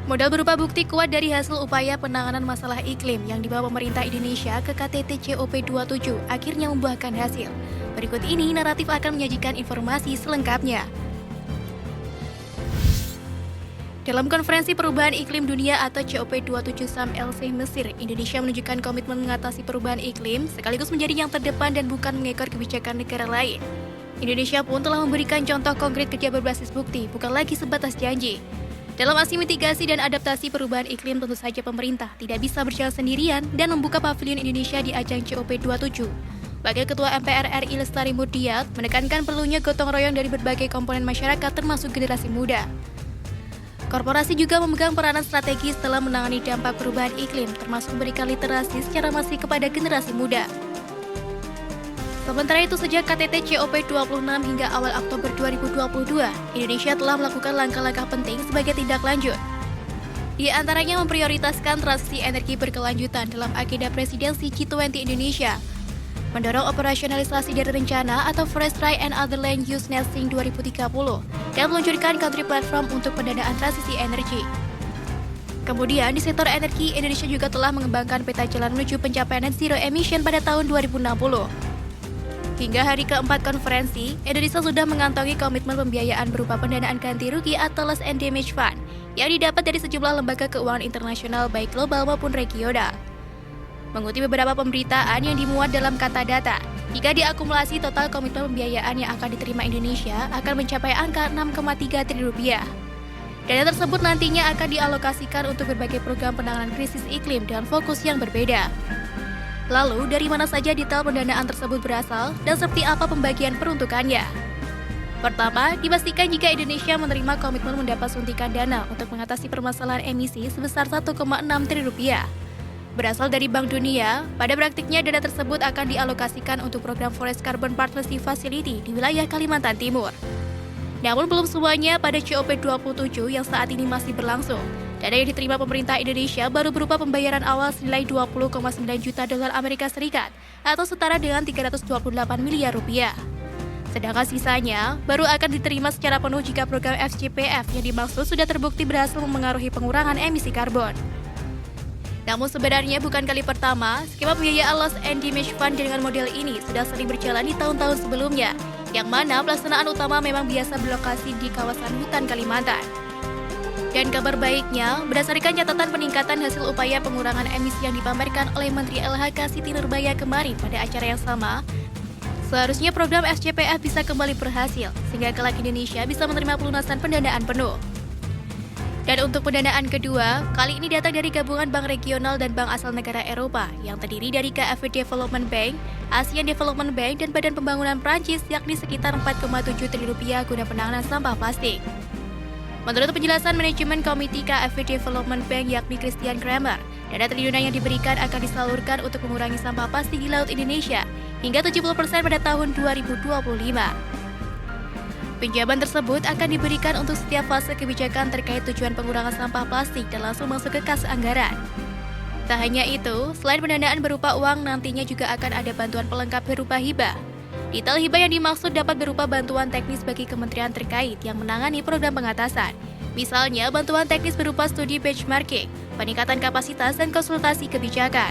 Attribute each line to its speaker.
Speaker 1: Modal berupa bukti kuat dari hasil upaya penanganan masalah iklim yang dibawa pemerintah Indonesia ke KTT COP27 akhirnya membuahkan hasil. Berikut ini naratif akan menyajikan informasi selengkapnya. Dalam konferensi perubahan iklim dunia atau COP27 Sharm el Sheikh Mesir, Indonesia menunjukkan komitmen mengatasi perubahan iklim sekaligus menjadi yang terdepan dan bukan mengekor kebijakan negara lain. Indonesia pun telah memberikan contoh konkret kerja berbasis bukti, bukan lagi sebatas janji. Dalam aksi mitigasi dan adaptasi perubahan iklim, tentu saja pemerintah tidak bisa berjalan sendirian dan membuka pavilion Indonesia di ajang COP27. Wakil Ketua MPR RI Lestari Murdiat menekankan perlunya gotong royong dari berbagai komponen masyarakat termasuk generasi muda. Korporasi juga memegang peranan strategis dalam menangani dampak perubahan iklim, termasuk memberikan literasi secara masif kepada generasi muda. Sementara itu, sejak KTT COP26 hingga awal Oktober 2022, Indonesia telah melakukan langkah-langkah penting sebagai tindak lanjut. Di antaranya memprioritaskan transisi energi berkelanjutan dalam agenda presidensi G20 Indonesia, mendorong operasionalisasi dari rencana atau Forestry and Other Land Use Nesting 2030, dan meluncurkan country platform untuk pendanaan transisi energi. Kemudian, di sektor energi, Indonesia juga telah mengembangkan peta jalan menuju pencapaian net zero emission pada tahun 2060. Hingga hari keempat konferensi, Indonesia sudah mengantongi komitmen pembiayaan berupa pendanaan ganti rugi atau loss and damage fund yang didapat dari sejumlah lembaga keuangan internasional baik global maupun regional. Mengutip beberapa pemberitaan yang dimuat dalam kata data, jika diakumulasi total komitmen pembiayaan yang akan diterima Indonesia akan mencapai angka 6,3 triliun rupiah. Dana tersebut nantinya akan dialokasikan untuk berbagai program penanganan krisis iklim dengan fokus yang berbeda. Lalu, dari mana saja detail pendanaan tersebut berasal dan seperti apa pembagian peruntukannya? Pertama, dipastikan jika Indonesia menerima komitmen mendapat suntikan dana untuk mengatasi permasalahan emisi sebesar 1,6 triliun rupiah. Berasal dari Bank Dunia, pada praktiknya dana tersebut akan dialokasikan untuk program Forest Carbon Partnership Facility di wilayah Kalimantan Timur. Namun belum semuanya pada COP27 yang saat ini masih berlangsung. Dana yang diterima pemerintah Indonesia baru berupa pembayaran awal senilai 20,9 juta dolar Amerika Serikat atau setara dengan 328 miliar rupiah. Sedangkan sisanya baru akan diterima secara penuh jika program FCPF yang dimaksud sudah terbukti berhasil memengaruhi pengurangan emisi karbon. Namun sebenarnya bukan kali pertama, skema pembiayaan Loss and Damage Fund dengan model ini sudah sering berjalan di tahun-tahun sebelumnya, yang mana pelaksanaan utama memang biasa berlokasi di kawasan hutan Kalimantan. Dan kabar baiknya, berdasarkan catatan peningkatan hasil upaya pengurangan emisi yang dipamerkan oleh Menteri LHK Siti Nurbaya kemarin pada acara yang sama, seharusnya program FCPF bisa kembali berhasil, sehingga kelak Indonesia bisa menerima pelunasan pendanaan penuh. Dan untuk pendanaan kedua, kali ini datang dari gabungan bank regional dan bank asal negara Eropa, yang terdiri dari KfW Development Bank, ASEAN Development Bank, dan Badan Pembangunan Prancis, yakni sekitar 4,7 triliun rupiah guna penanganan sampah plastik. Menurut penjelasan manajemen komite KfW Development Bank yakni Christian Kramer, dana triliunan yang diberikan akan disalurkan untuk mengurangi sampah plastik di laut Indonesia hingga 70% pada tahun 2025. Pinjaman tersebut akan diberikan untuk setiap fase kebijakan terkait tujuan pengurangan sampah plastik dan langsung masuk ke kas anggaran. Tak hanya itu, selain pendanaan berupa uang, nantinya juga akan ada bantuan pelengkap berupa hibah. Detail hibah yang dimaksud dapat berupa bantuan teknis bagi kementerian terkait yang menangani program pengatasan. Misalnya, bantuan teknis berupa studi benchmarking, peningkatan kapasitas, dan konsultasi kebijakan.